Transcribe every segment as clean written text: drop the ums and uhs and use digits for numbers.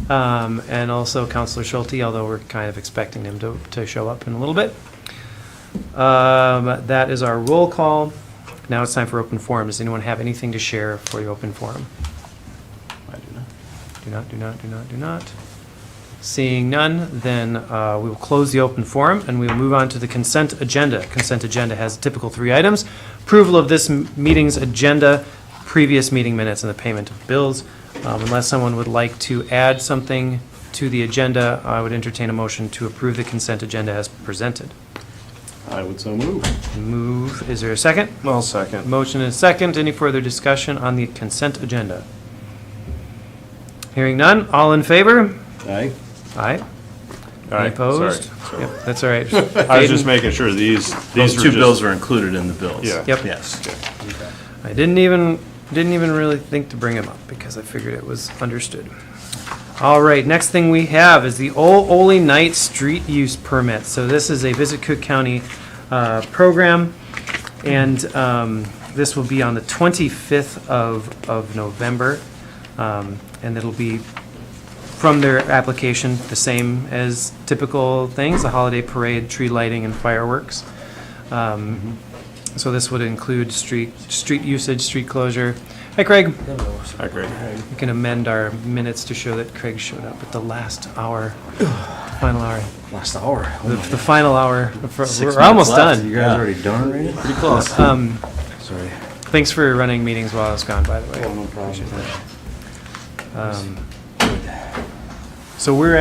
and also Councilor Schulte, although we're kind of expecting him to show up in a little bit. That is our roll call. Now it's time for open forum. Does anyone have anything to share for the open forum? I do not. Do not. Seeing none, then we will close the open forum and we will move on to the consent agenda. Consent agenda has a typical 3 items: approval of this meeting's agenda, previous meeting minutes, and the payment of bills. Unless someone would like to add something to the agenda, I would entertain a motion to approve the consent agenda as presented. I would so move. Is there a second? I'll second. Motion and a second. Any further discussion on the consent agenda? Hearing none. All in favor? Aye. Aye. All right, Any opposed? sorry. Yep, that's all right. I was just making sure these Those were two just- bills were included in the bills. Yeah. Yep. Yes. I didn't even really think to bring them up because I figured it was understood. All right, next thing we have is the Old Ole Night Street Use Permit. So this is a Visit Cook County program, and this will be on the 25th of November, and it'll be from their application the same as typical things: the holiday parade, tree lighting, and fireworks. So this would include street usage, street closure. Hi, Craig. Hi, Greg. We can amend our minutes to show that Craig showed up at the last hour, final hour. Last hour. The final hour. We're minutes almost left. done. You guys already done already? Pretty close. Sorry. Thanks for running meetings while I was gone, by the way. Oh, no problem. So we're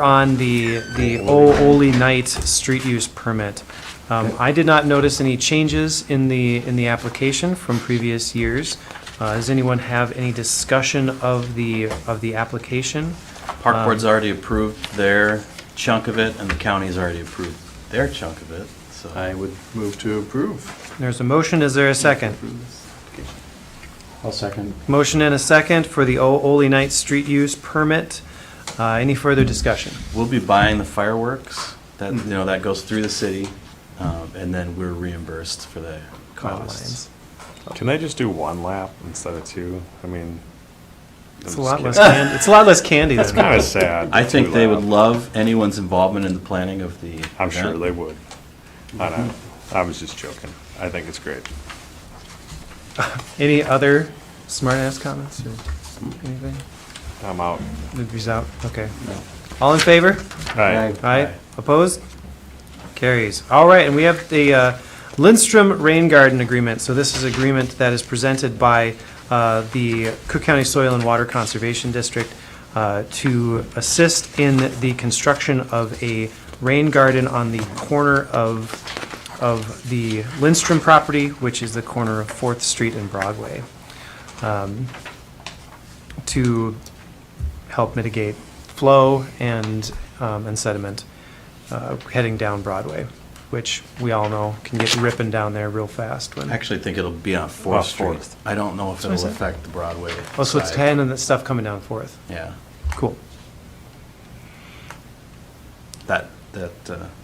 on the Ole Night Street Use Permit. I did not notice any changes in the application from previous years. Does anyone have any discussion of the application? Park Board's already approved their chunk of it, and the county's already approved their chunk of it, so. I would move to approve. There's a motion. Is there a second? I'll second. Motion and a second for the Ole Night Street Use Permit. Any further discussion? We'll be buying the fireworks, that goes through the city, and then we're reimbursed for the costs. Can I just do 1 lap instead of 2? I mean, It's a lot less candy. It's a lot less candy. that's than kind of sad. I think 2 they lap. would love anyone's involvement in the planning of the I'm sure event. they would. I was just joking. I think it's great. Any other smart ass comments or anything? I'm out. He's out. Okay. All in favor? Aye. Aye. Opposed? Carries. All right, and we have the Lindstrom Rain Garden Agreement. So this is an agreement that is presented by the Cook County Soil and Water Conservation District to assist in the construction of a rain garden on the corner of the Lindstrom property, which is the corner of 4th Street and Broadway, to help mitigate flow and sediment heading down Broadway, which we all know can get ripping down there real fast. I actually think it'll be on 4th Well, Street. 4th. I don't know if That's what I it'll said. affect the Broadway Oh, so it's side. 10 and that stuff coming down 4th. Yeah. Cool.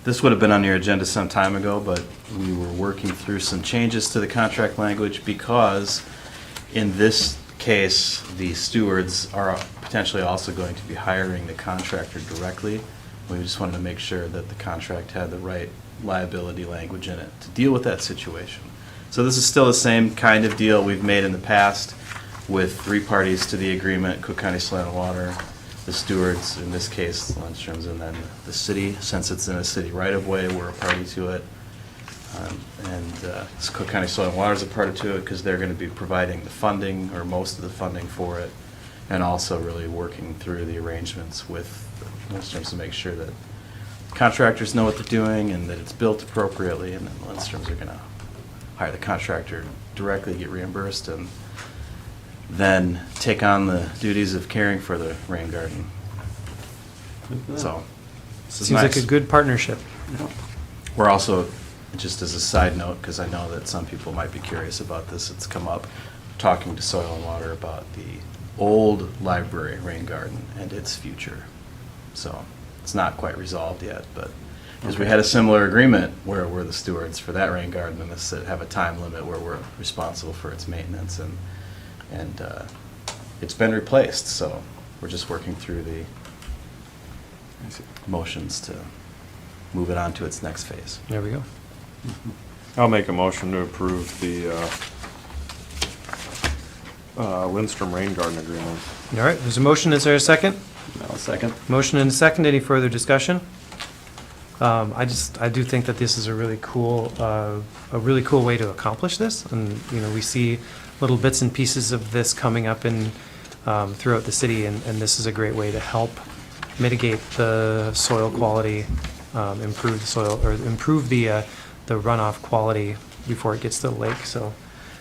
This would have been on your agenda some time ago, but we were working through some changes to the contract language because in this case, the stewards are potentially also going to be hiring the contractor directly. We just wanted to make sure that the contract had the right liability language in it to deal with that situation. So this is still the same kind of deal we've made in the past with 3 parties to the agreement: Cook County Soil and Water, the stewards, in this case, Lindstrom's, and then the city. Since it's in a city right-of-way, we're a party to it. Cook County Soil and Water is a party to it because they're going to be providing the funding, or most of the funding for it, and also really working through the arrangements with Lindstrom's to make sure that contractors know what they're doing and that it's built appropriately, and then Lindstrom's are going to hire the contractor directly, get reimbursed, and then take on the duties of caring for the rain garden. So, this is Seems like nice. a good partnership. We're also, just as a side note, because I know that some people might be curious about this, it's come up, talking to Soil and Water about the old library rain garden and its future. So, it's not quite resolved yet, but, because we had a similar agreement where we're the stewards for that rain garden, and this have a time limit where we're responsible for its maintenance, and it's been replaced, so we're just working through the motions to move it on to its next phase. There we go. I'll make a motion to approve the Lindstrom rain garden agreement. All right, there's a motion. Is there a second? I'll second. Motion and a second. Any further discussion? I do think that this is a really cool way to accomplish this. And, we see little bits and pieces of this coming up in, throughout the city, and this is a great way to help mitigate the soil quality, improve the soil, or improve the runoff quality before it gets to the lake. So,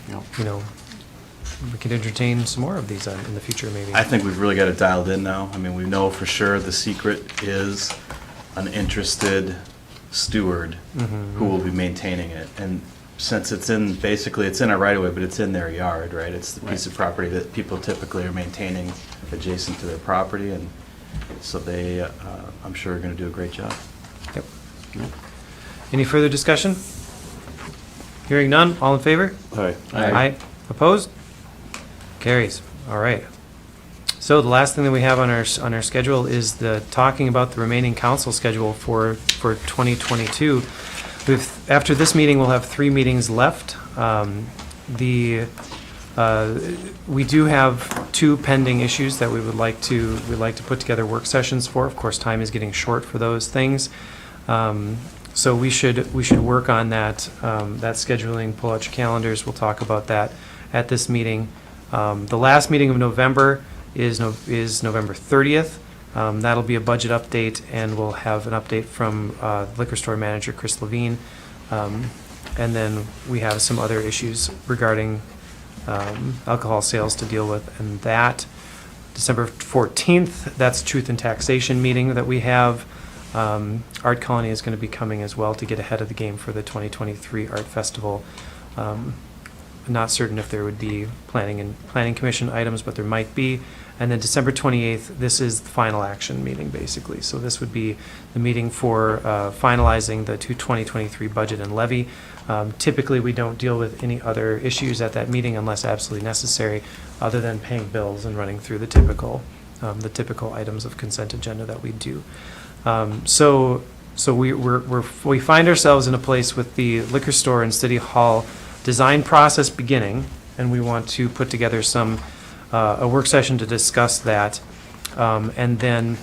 Yep. we can entertain some more of these in the future, maybe. I think we've really got it dialed in now. I mean, we know for sure the secret is an interested steward who will be maintaining it. And since it's in our right of way, but it's in their yard, right? It's the piece of property that people typically are maintaining adjacent to their property, and so they, I'm sure, are going to do a great job. Yep. Any further discussion? Hearing none, all in favor? Aye. Aye. Opposed? Carries. All right. So the last thing that we have on our schedule is the talking about the remaining council schedule for 2022. After this meeting, we'll have 3 meetings left. We do have 2 pending issues that we'd like to put together work sessions for. Of course, time is getting short for those things. So we should work on that scheduling, pull out your calendars. We'll talk about that at this meeting. The last meeting of November is November 30th. That'll be a budget update, and we'll have an update from liquor store manager Chris Levine. And then we have some other issues regarding alcohol sales to deal with. And that, December 14th, that's Truth and Taxation meeting that we have. Art Colony is going to be coming as well to get ahead of the game for the 2023 Art Festival. Not certain if there would be planning commission items, but there might be. And then December 28th, this is the final action meeting, basically. So this would be the meeting for finalizing the 2023 budget and levy. Typically, we don't deal with any other issues at that meeting unless absolutely necessary, other than paying bills and running through the typical items of consent agenda that we do. So we find ourselves in a place with the liquor store and city hall design process beginning, and we want to put together a work session to discuss that. And then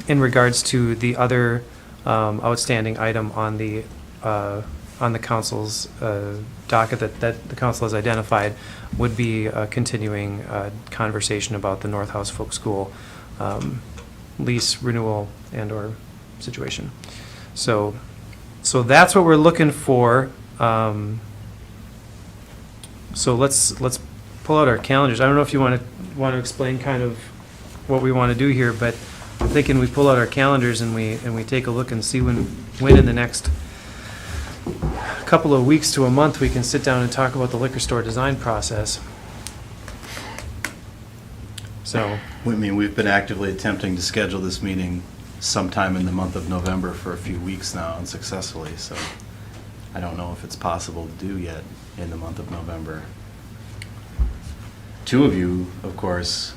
in regards to the other outstanding item on the council's docket that the council has identified would be a continuing conversation about the North House Folk School lease renewal and/or situation. So that's what we're looking for. So let's pull out our calendars. I don't know if you want to explain kind of what we want to do here, but I'm thinking we pull out our calendars and we take a look and see when in the next couple of weeks to a month we can sit down and talk about the liquor store design process. So, I mean, we've been actively attempting to schedule this meeting sometime in the month of November for a few weeks now unsuccessfully, so I don't know if it's possible to do yet in the month of November. 2 of you, of course,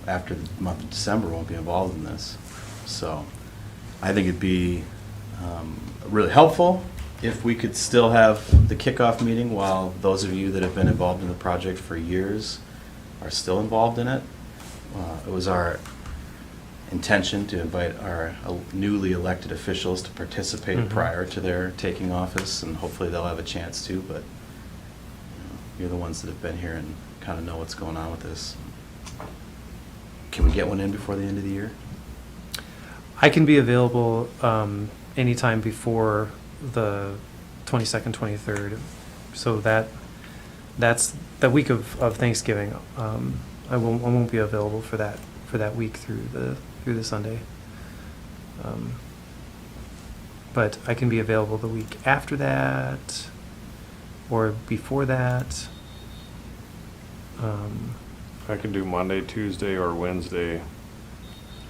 after the month of December won't be involved in this. So I think it'd be really helpful if we could still have the kickoff meeting while those of you that have been involved in the project for years are still involved in it. It was our intention to invite our newly elected officials to participate prior to their taking office, and hopefully they'll have a chance to, but you're the ones that have been here and kind of know what's going on with this. Can we get one in before the end of the year? I can be available anytime before the 22nd, 23rd. So that's the week of Thanksgiving. I won't be available for that week through the Sunday. But I can be available the week after that or before that. I could do Monday, Tuesday, or Wednesday.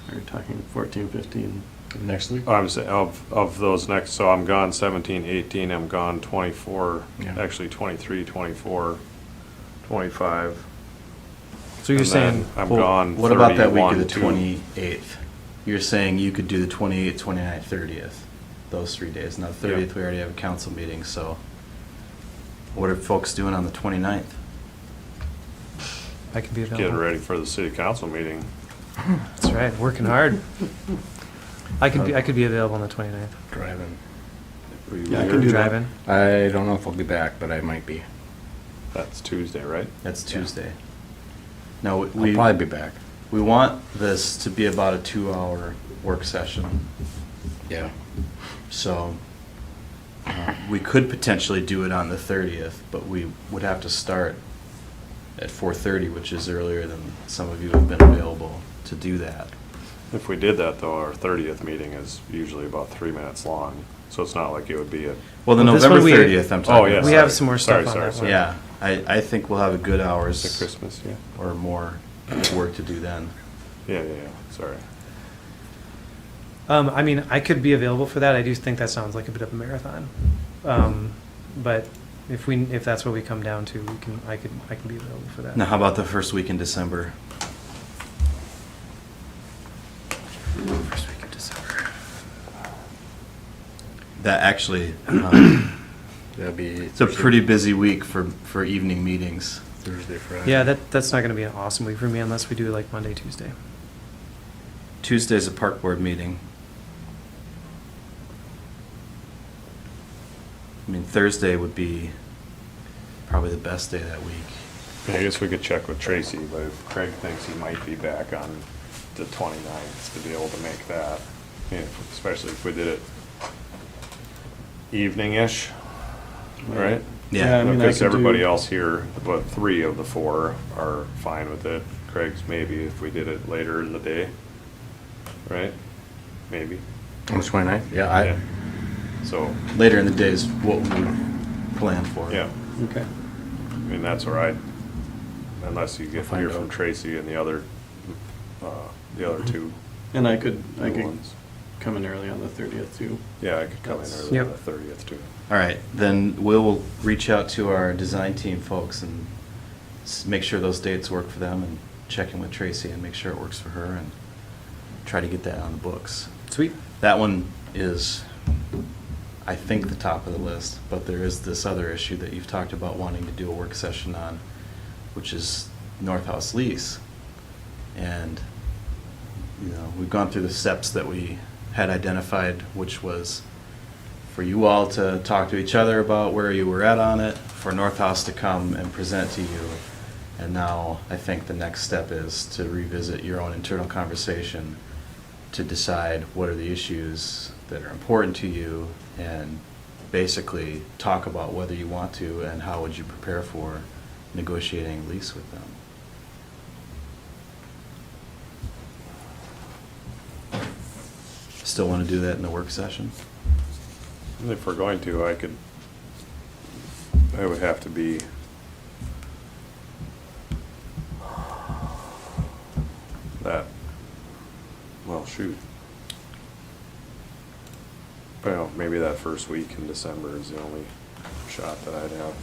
Are you talking 14, 15 next week? I'm saying of those next, so I'm gone 17, 18, I'm gone 24, Yeah. actually 23, 24, 25. So you're And then saying, I'm Well, gone what about that week of 31 the too. 28th? You're saying you could do the 28th, 29th, 30th, those 3 days. Now, the 30th, we already have a council meeting, so what are folks doing on the 29th? I could be Get available. ready for the city council meeting. That's right, working hard. I could be available on the 29th. Driving. Are you Yeah, I here? can do that. Driving. I don't know if I'll be back, but I might be. That's Tuesday, right? That's Tuesday. Now, I'll probably be back. we want this to be about a 2-hour work session. Yeah. So we could potentially do it on the 30th, but we would have to start at 4:30, which is earlier than some of you have been available to do that. If we did that, though, our 30th meeting is usually about 3 minutes long, so it's not like it would be a. Well, the Well, this November one we- 30th, I'm talking Oh, yeah. about. We have some more stuff Sorry, on that sorry, one. Yeah, I think we'll have a good Is it hours Christmas, yeah? or more work to do then. Yeah, sorry. I mean, I could be available for that. I do think that sounds like a bit of a marathon. But if that's what we come down to, I can be available for that. Now, how about the first week in December? First week of December. That actually, That'll be. it's a pretty busy week for evening meetings. Thursday, Friday. Yeah, that's not going to be an awesome week for me unless we do like Monday, Tuesday. Tuesday's a park board meeting. I mean, Thursday would be probably the best day that week. I guess we could check with Tracy, but if Craig thinks he might be back on the 29th to be able to make that, especially if we did it evening-ish, right? Yeah, I mean, I Because could everybody do- else here, but 3 of the 4 are fine with it. Craig's maybe if we did it later in the day, right? Maybe. On the 29th? Yeah, Yeah. So, Later in the day is what we plan for. yeah, Okay. I mean, that's all right. Unless you get We'll find hear from out. Tracy and the other 2 And I could new ones. come in early on the 30th too. Yeah, I could come in That's- early on Yep. the 30th too. All right, then we'll reach out to our design team folks and make sure those dates work for them and check in with Tracy and make sure it works for her and try to get that on the books. Sweet. That one is, I think, the top of the list, but there is this other issue that you've talked about wanting to do a work session on, which is North House lease. And, we've gone through the steps that we had identified, which was for you all to talk to each other about where you were at on it, for North House to come and present to you. And now I think the next step is to revisit your own internal conversation to decide what are the issues that are important to you and basically talk about whether you want to and how would you prepare for negotiating a lease with them. Still want to do that in the work session? And if we're going to, I would have to be shoot. Well, maybe that first week in December is the only shot that I'd have.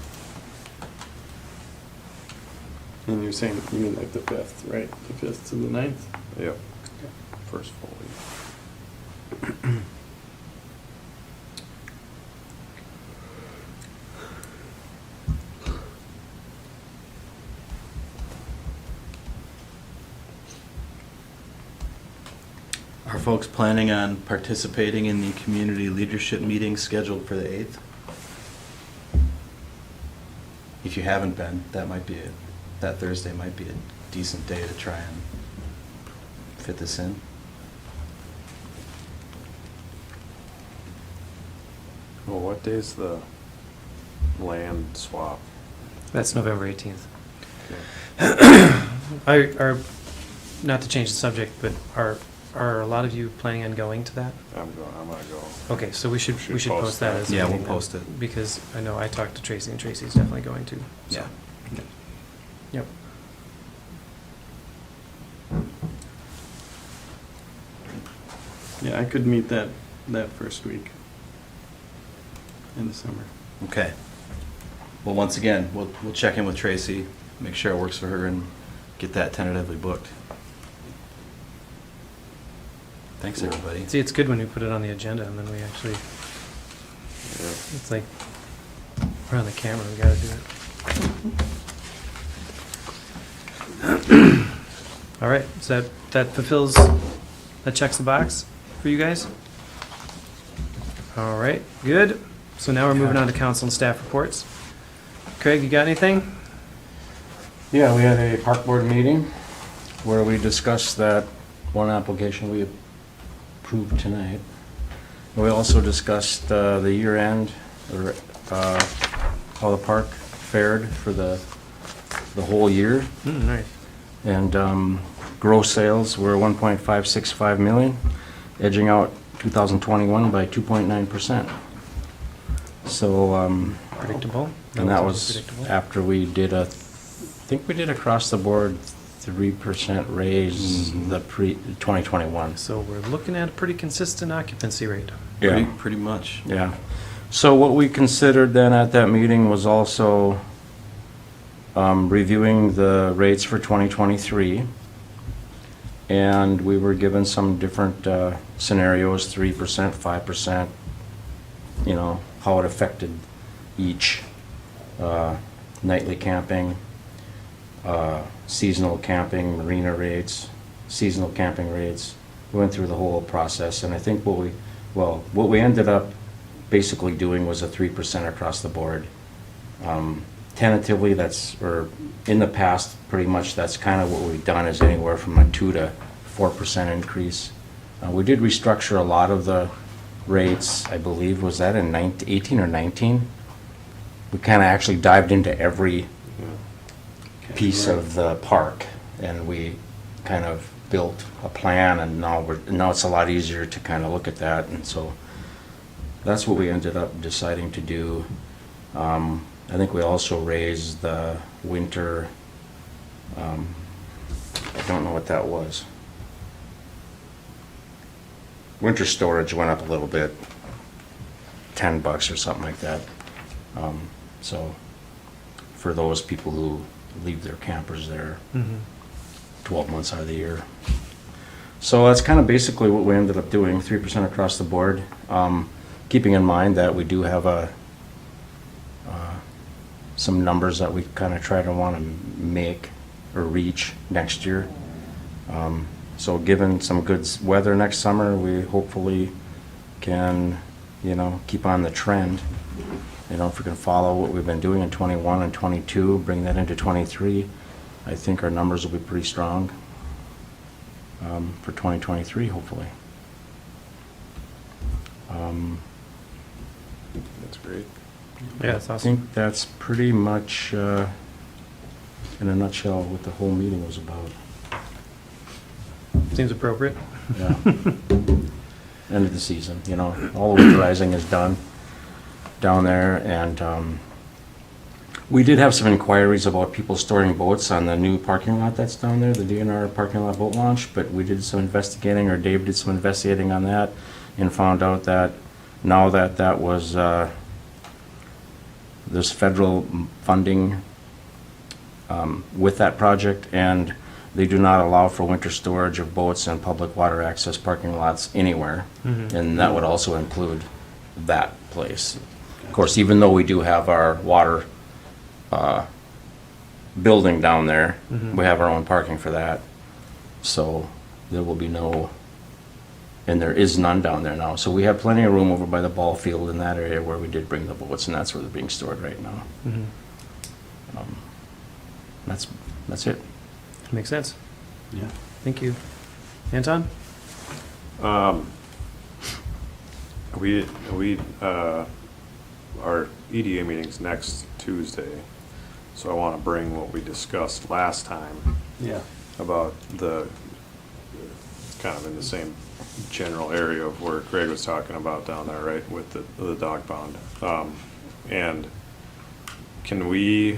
And you're saying, you mean like the 5th, right? The 5th to the 9th? Yep. First full week. Are folks planning on participating in the community leadership meeting scheduled for the 8th? If you haven't been, that Thursday might be a decent day to try and fit this in. Well, what day's the land swap? That's November 18th. Okay. Not to change the subject, but are a lot of you planning on going to that? I'm gonna go. Okay, so we should Should post post that that. as a Yeah, we'll meeting then, post it. because I know I talked to Tracy and Tracy's definitely going to. So. Yeah. Yep. Yeah, I could meet that first week in December. Okay. Well, once again, we'll check in with Tracy, make sure it works for her, and get that tentatively booked. Thanks, everybody. See, it's good when we put it on the agenda and then we actually, it's like, we're on the camera, we gotta do it. All right, so that fulfills, that checks the box for you guys? All right, good. So now we're moving on to council and staff reports. Craig, you got anything? Yeah, we had a park board meeting where we discussed that one application we approved tonight. We also discussed the year end, or how the park fared for the whole year. Nice. And gross sales were 1.565 million, edging out 2021 by 2.9%. So, Predictable. and that was predictable. after we did I think we did across the board 3% raise the 2021. So we're looking at a pretty consistent occupancy rate. Pretty much. Yeah. So what we considered then at that meeting was also reviewing the rates for 2023. And we were given some different scenarios, 3%, 5%, you know, how it affected each nightly camping, seasonal camping, marina rates, seasonal camping rates. We went through the whole process, and I think what we ended up basically doing was a 3% across the board. Tentatively, or in the past, pretty much that's kind of what we've done, is anywhere from a 2 to 4% increase. We did restructure a lot of the rates, I believe, was that in 18 or 19? We kind of actually dived into every piece of the park, and we kind of built a plan, and now it's a lot easier to kind of look at that, and so that's what we ended up deciding to do. I think we also raised the winter, I don't know what that was. Winter storage went up a little bit, $10 or something like that. So for those people who leave their campers there 12 months out of the year. So that's kind of basically what we ended up doing, 3% across the board. Keeping in mind that we do have some numbers that we kind of try to want to make or reach next year. So given some good weather next summer, we hopefully can, keep on the trend. If we can follow what we've been doing in 21 and 22, bring that into 23, I think our numbers will be pretty strong for 2023, hopefully. That's great. Yeah, that's I awesome. think that's pretty much, in a nutshell, what the whole meeting was about. Seems appropriate. Yeah. End of the season, all the winterizing is done down there, and we did have some inquiries about people storing boats on the new parking lot that's down there, the DNR parking lot boat launch, but we did some investigating, or Dave did some investigating on that, and found out that now that was, there's federal funding with that project, and they do not allow for winter storage of boats in public water access parking lots anywhere, and that would also include that place. Of course, even though we do have our water building down there, we have our own parking for that, so there will be no, and there is none down there now. So we have plenty of room over by the ball field in that area where we did bring the boats, and that's where they're being stored right now. That's it. Makes sense. Yeah. Thank you. Anton? Our EDA meeting's next Tuesday, so I want to bring what we discussed last time Yeah. about the, kind of in the same general area of where Craig was talking about down there, right, with the dog pound. And can we,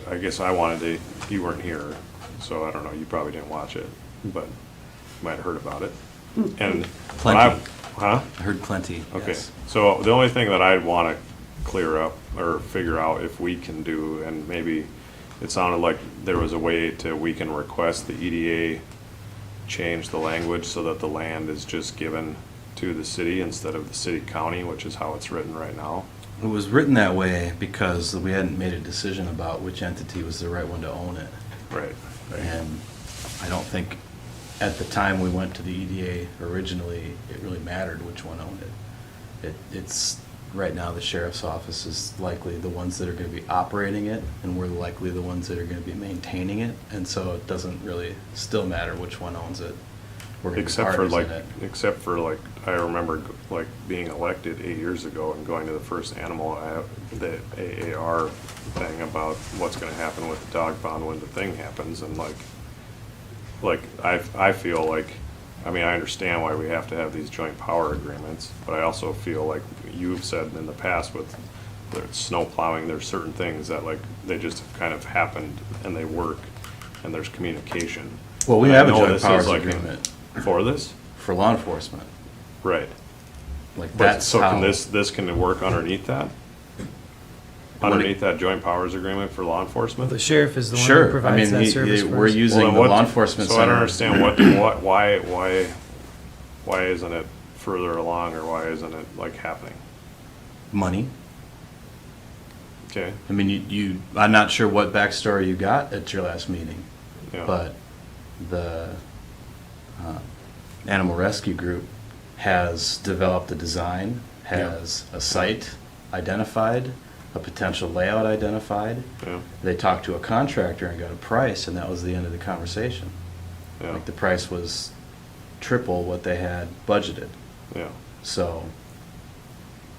I guess I wanted to, you weren't here, so I don't know, you probably didn't watch it, but you might have heard about it. And when Plenty. Huh? I heard plenty. Okay, yes. so the only thing that I'd want to clear up or figure out if we can do, and maybe it sounded like there was a way we can request the EDA change the language so that the land is just given to the city instead of the city county, which is how it's written right now. It was written that way because we hadn't made a decision about which entity was the right one to own it. Right. And I don't think, at the time we went to the EDA originally, it really mattered which one owned it. It's, right now, the sheriff's office is likely the ones that are gonna be operating it, and we're likely the ones that are gonna be maintaining it, and so it doesn't really still matter which one owns it. We're gonna be Except for partners like, in it. I remember like being elected 8 years ago and going to the first the AAR thing about what's gonna happen with the dog pound when the thing happens, and I feel like, I mean, I understand why we have to have these joint power agreements, but I also feel like you've said in the past with the snow plowing, there's certain things that like, they just kind of happened and they work and there's communication. Well, we And I have a know joint this is powers like agreement For this? for law enforcement. Right. Like, But, that's so how. can this can work underneath that? Underneath that joint powers agreement for law enforcement? The sheriff is the one who Sure, I provides mean, that service for we're us. using Well, the what- law enforcement So I center. don't understand why isn't it further along, or why isn't it like happening? Money. Okay, I mean, I'm not sure what backstory you got at your last meeting, yeah. but the animal rescue group has developed a design, has a site identified, a potential layout identified. Yeah, They talked to a contractor and got a price, and that was the end of the conversation. yeah, Like, the price was triple what they had budgeted. yeah. So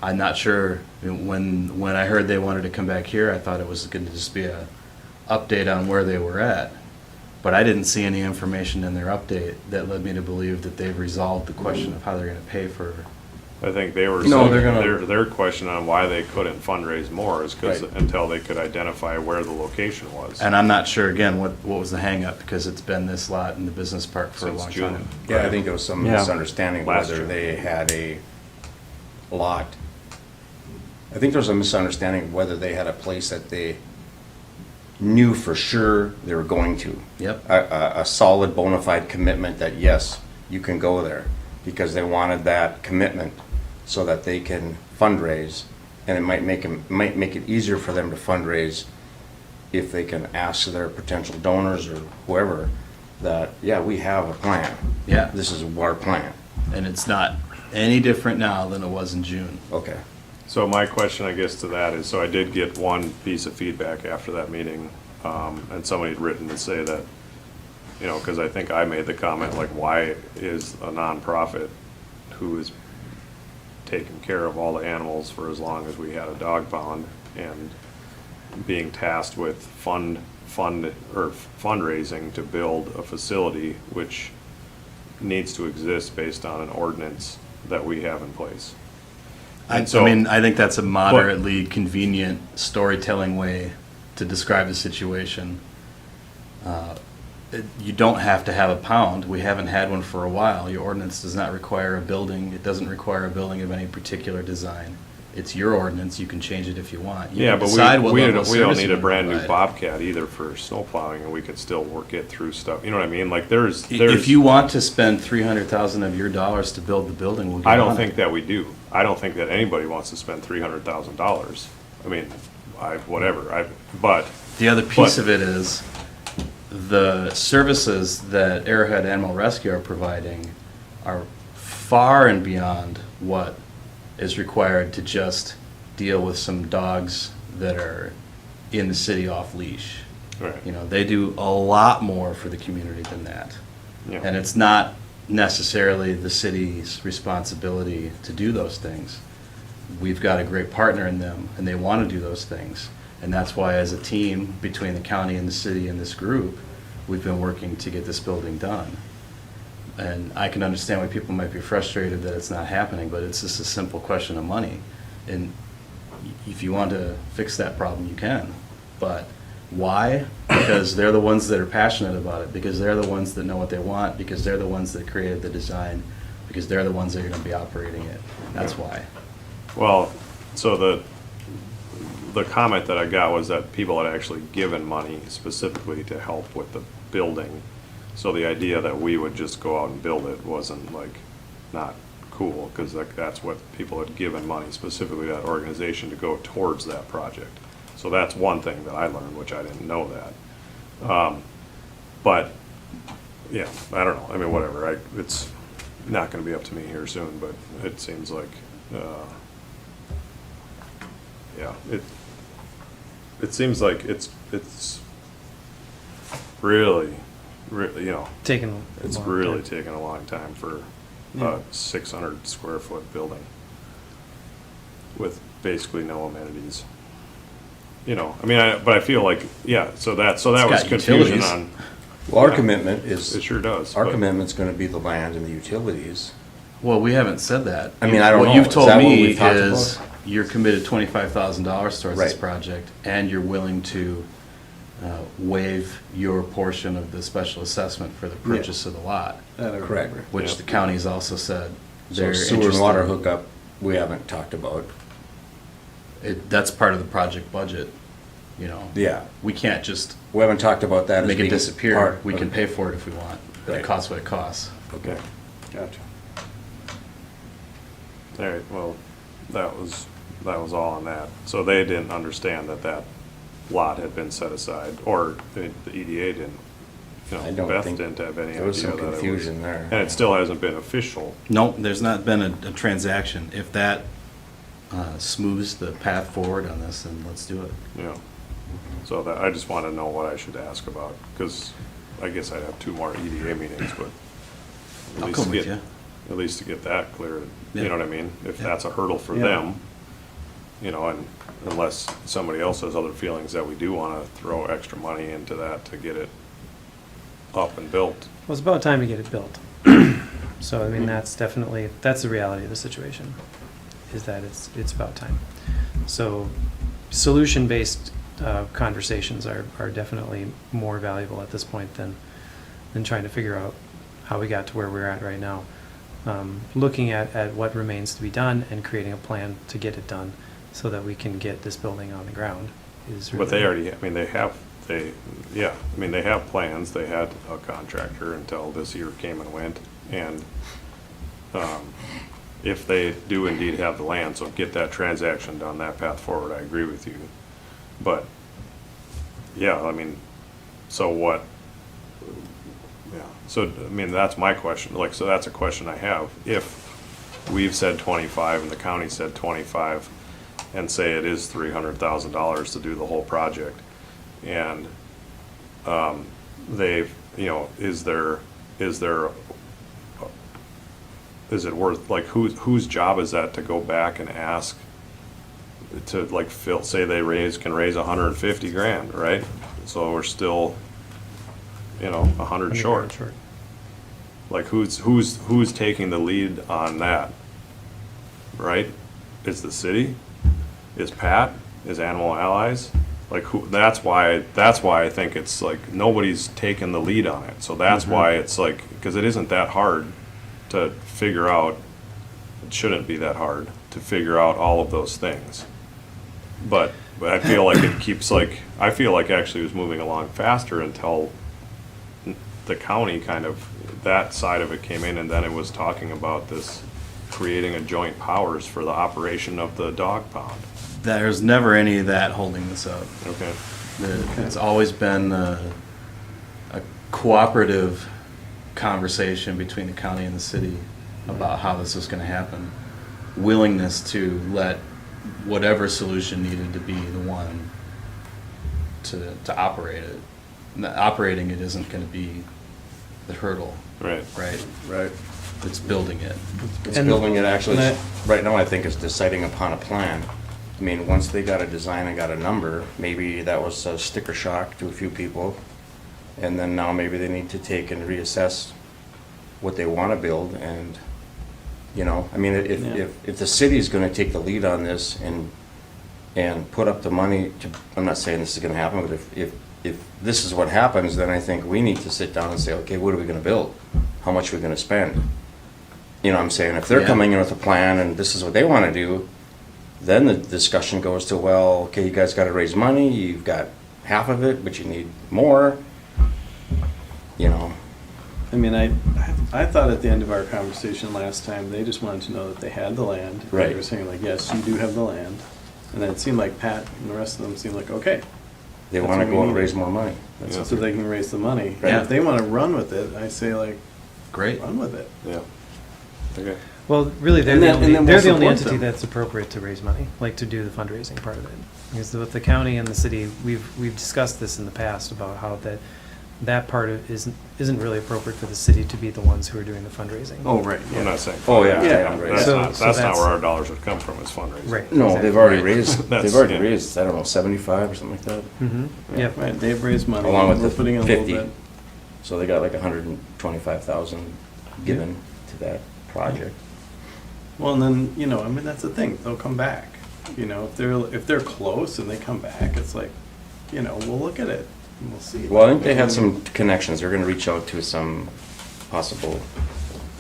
I'm not sure, when I heard they wanted to come back here, I thought it was going to just be a update on where they were at. But I didn't see any information in their update that led me to believe that they've resolved the question of how they're going to pay for. I think they were No, saying, they're gonna- their question on why they couldn't fundraise more is because Right. until they could identify where the location was. And I'm not sure, again, what was the hangup, because it's been this lot in the business park for a Since long June. time. Yeah, I think there was some Yeah. misunderstanding Last whether year. they had a lot. I think there was a misunderstanding whether they had a place that they knew for sure they were going to. Yep. A solid bona fide commitment that, yes, you can go there, because they wanted that commitment so that they can fundraise, and it might make it easier for them to fundraise if they can ask their potential donors or whoever that, yeah, we have a plan. Yeah. This is our plan. And it's not any different now than it was in June. Okay. So my question, I guess, to that is, so I did get one piece of feedback after that meeting, and somebody had written to say that, you know, because I think I made the comment, like, why is a nonprofit who is taking care of all the animals for as long as we had a dog pound and being tasked with fundraising to build a facility which needs to exist based on an ordinance that we have in place? I mean, I think that's a moderately convenient storytelling way to describe the situation. You don't have to have a pound. We haven't had one for a while. Your ordinance does not require a building. It doesn't require a building of any particular design. It's your ordinance. You can change it if you want. You Yeah, can but decide what we level of don't service need you a wanna brand new provide. Bobcat either for snow plowing, and we could still it through stuff, you know what I mean? Like, there's. If you want to spend $300,000 of your dollars to build the building, we'll get I don't on think it. that we do. I don't think that anybody wants to spend $300,000. I mean, but, The other piece But- of it is the services that Arrowhead Animal Rescue are providing are far and beyond what is required to just deal with some dogs that are in the city off leash. right, You know, they do a lot more for the community than that. yeah. And it's not necessarily the city's responsibility to do those things. We've got a great partner in them, and they want to do those things. And that's why, as a team, between the county and the city and this group, we've been working to get this building done. And I can understand why people might be frustrated that it's not happening, but it's just a simple question of money. And if you want to fix that problem, you can. But why? Because they're the ones that are passionate about it, because they're the ones that know what they want, because they're the ones that created the design, because they're the ones that are going to be operating it. That's why. Well, so the comment that I got was that people had actually given money specifically to help with the building. So the idea that we would just go out and build it wasn't like, not cool, because that's what people had given money, specifically that organization, to go towards that project. So that's one thing that I learned, which I didn't know that. But, yeah, I don't know, I mean, whatever, it's not gonna be up to me here soon, but it seems like, yeah, it seems like it's really, you know, Taking a it's long really time. taken a long time for Yeah. a 600 square foot building with basically no amenities. You know, I mean, but I feel like, yeah, so that was got confusion utilities. on, Well, our Yeah. commitment it is, sure does. our but- commitment's gonna be the land and the utilities. Well, we haven't said that. I mean, I don't know. What you've Is told that what me we've talked is about? you're committed $25,000 towards this Right. project, and you're willing to waive your portion of the special assessment for the purchase of the lot, That I Correct. remember. which Yeah. the county's also said So they're sewer and water interested. hookup, we haven't talked about. That's part of the project budget, you know? Yeah, We can't just we haven't talked about that as make it being disappear. part We of- can pay for it if we want, but it Right. costs what it costs. Okay. Gotcha. All right, well, that was all on that. So they didn't understand that lot had been set aside, or the EDA didn't. You I know, don't Beth think- didn't have any idea There was some that it was. confusion there. And it still hasn't been official. No, there's not been a transaction. If that smooths the path forward on this, then let's do it. You know, so that, I just want to know what I should ask about, because I guess I'd have 2 more EDA meetings, but at I'll least come to with get, you. at least to get that cleared, you Yeah. know what I mean? If Yeah. that's a hurdle for Yeah. them, you know, and unless somebody else has other feelings that we do want to throw extra money into that to get it up and built. Well, it's about time to get it built. So, I mean, that's definitely, that's the reality of the situation, is that it's about time. So, solution-based conversations are definitely more valuable at this point than trying to figure out how we got to where we're at right now. Looking at what remains to be done and creating a plan to get it done so that we can get this building on the ground is really. But they already, I mean, they have plans, they had a contractor until this year came and went, and, if they do indeed have the land, so get that transaction done, that path forward, I agree with you. But, yeah, I mean, so what? Yeah, so, I mean, that's my question, like, so that's a question I have. If we've said 25 and the county said 25, and say it is $300,000 to do the whole project, and they've, you know, is it worth, like, whose job is that to go back and ask to, like, say they can raise 150 grand, right? So we're still, you know, 100 short. Like, who's taking the lead on that? Right? Is the city? Is Pat? Is Animal Allies? Like, who, that's why I think it's like, nobody's taken the lead on it. So that's why it's like, because it isn't that hard to figure out, it shouldn't be that hard to figure out all of those things. But I feel like it keeps, like, I feel like actually it was moving along faster until the county kind of, that side of it came in, and then it was talking about this, creating a joint powers for the operation of the dog pound. There's never any of that holding this up. Okay. It's always been a cooperative conversation between the county and the city about how this was going to happen. Willingness to let whatever solution needed to be the one to operate it. And operating it isn't going to be the hurdle, Right. right? Right. It's building it. It's And- building it actually, and right now I think it's deciding upon a plan. I mean, once they got a design and got a number, maybe that was a sticker shock to a few people. And then now maybe they need to take and reassess what they want to build and, you know, I mean, Yeah. if the city's gonna take the lead on this and put up the money to, I'm not saying this is gonna happen, but if this is what happens, then I think we need to sit down and say, okay, what are we gonna build? How much are we gonna spend? You know what I'm saying? If they're Yeah. coming in with a plan and this is what they wanna do, then the discussion goes to, well, okay, you guys gotta raise money, you've got half of it, but you need more, you know. I mean, I thought at the end of our conversation last time, they just wanted to know that they had the land. Right. They were saying like, yes, you do have the land. And then it seemed like Pat and the rest of them seemed like, okay. They That's wanna what we go and need. raise more money. Yeah. So they can raise the money. Right. And if they wanna run with it, I say like, Great. run with it. Yeah. Okay. Well, really, they're And the then- only, and then they're we'll the only support entity them. that's appropriate to raise money, like to do the fundraising part of it. Because with the county and the city, we've discussed this in the past about how that part of isn't really appropriate for the city to be the ones who are doing the fundraising. Oh, right. I'm not saying. Oh, yeah, Yeah. right. That's So- not, so that's not that's- where our dollars would come from, is fundraising. Right. No, exactly. they've already Right. raised, That's- they've already yeah. raised, I don't know, 75 or something like that. Mm-hmm, yep. Right, they've raised money. Along with We're the putting in a little 50. bit. So they got like 125,000 given to that project. Well, and then, you know, I mean, that's the thing, they'll come back. You know, if they're close and they come back, it's like, you know, we'll look at it and we'll see. Well, I think they have some connections, they're gonna reach out to some possible,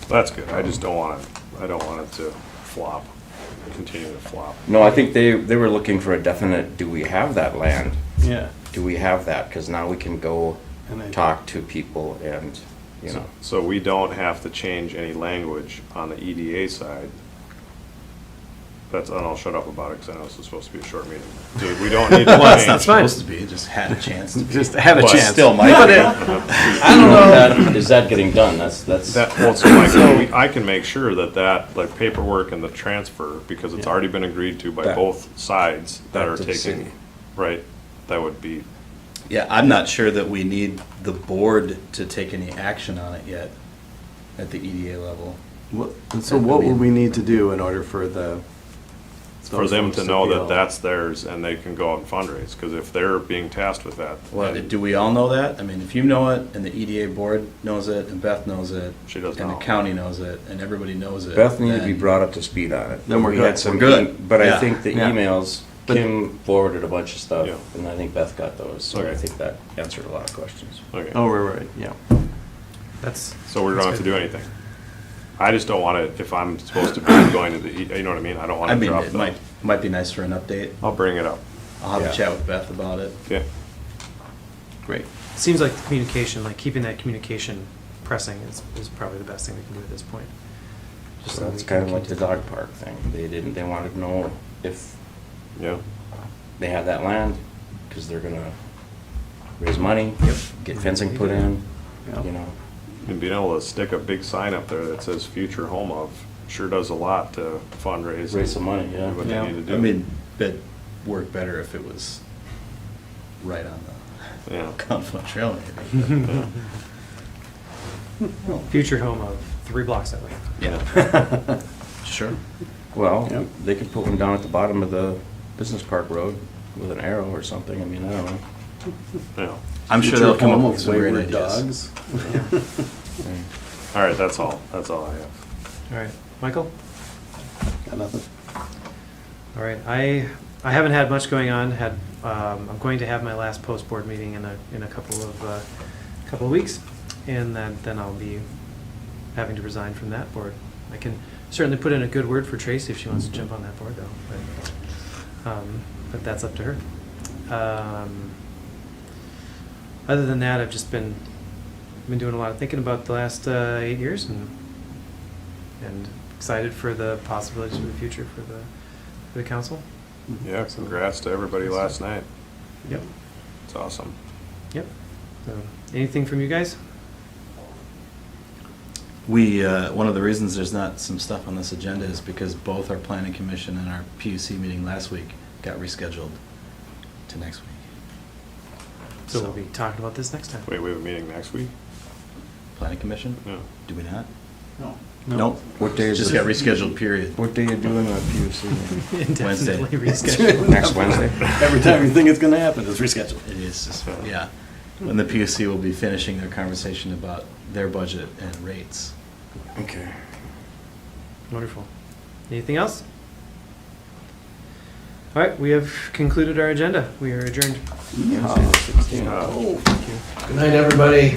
That's good. I just don't want it to flop, continue to flop. no, I think they were looking for a definite, do we have that land? Yeah. Do we have that? Because now we can go And I- talk to people and, you know. So we don't have to change any language on the EDA side. And I'll shut up about it because I know this is supposed to be a short meeting. Dude, we don't need to Well, it's not change. fine. supposed to be, it just had a chance to be. Just had a But chance. Still might be. I don't know. Is that getting done? That's. That, well, so like, I can make sure that, like paperwork and the transfer, because it's Yeah. already been agreed to by Back- both sides that back are to the taking, city. right, that would be, Yeah, I'm not sure that we need the board to take any action on it yet at the EDA level. So what would we need to do in order for for those them folks to know feel- that that's theirs and they can go out and fundraise, because if they're being tasked with that. Well, then do we all know that? I mean, if you know it, and the EDA board knows it, and Beth knows it, She does and the now. county knows it, and everybody knows it. Beth needed to be then- brought up to speed on it. Then we're We good. had some We're good. But I Yeah. think the Yeah. emails, But- Kim forwarded a bunch of stuff, Yeah. and I think Beth got those. So I Okay. think that answered a lot of questions. Okay, Oh, right, yeah. That's. so we don't that's have to good. do anything. I just don't want to, if I'm supposed to be going to the, you know what I mean? I don't want I to mean, drop it the, might be nice for an update. I'll bring it up. I'll have Yeah. a chat with Beth about it. Yeah. Great. Seems like the communication, like keeping that communication pressing is probably the best thing we can do at this point. Just So so that's we kind can of like the continue. dog park thing. They wanted to know if Yeah. they have that land, because they're gonna raise money, get fencing put in, Yeah. you know. And being able to stick a big sign up there that says future home of sure does a lot to fundraise. Raise some money, yeah. Do what Yeah. they need to do. I mean, it'd work better if it was right on the Yeah. Confluent Trail, maybe. Future home of 3 blocks that way. Yeah. Sure. Well, Yep. they could put one down at the bottom of the Business Park Road with an arrow or something. I mean, I don't know. Yeah. I'm sure Future they'll come home up of with some great wayward ideas. dogs. All right, that's all I have. All right, Michael? Got nothing. All right, I haven't had much going on. I'm going to have my last post-board meeting in a couple of weeks, and then I'll be having to resign from that board. I can certainly put in a good word for Tracy if she wants to jump on that board, though. But that's up to her. Other than that, I've just been doing a lot of thinking about the last 8 years, and excited for the possibilities for the future for the council. Yeah, congrats to everybody last night. Yep. It's awesome. Yep. So, anything from you guys? We, one of the reasons there's not some stuff on this agenda is because both our planning commission and our PUC meeting last week got rescheduled to next week. So we'll be talking about this next time. Wait, we have a meeting next week? Planning commission? Yeah. Do we not? No. Nope. What day is Just it? got rescheduled, period. What day are you doing a PUC? Indefinitely rescheduled. Next Wednesday? Every time you think it's gonna happen, it's rescheduled. It is, just- yeah. When the PUC will be finishing their conversation about their budget and rates. Okay. Wonderful. Anything else? All right, we have concluded our agenda. We are adjourned. Yeah, 16. Uh, Oh. Thank you. Good night, everybody.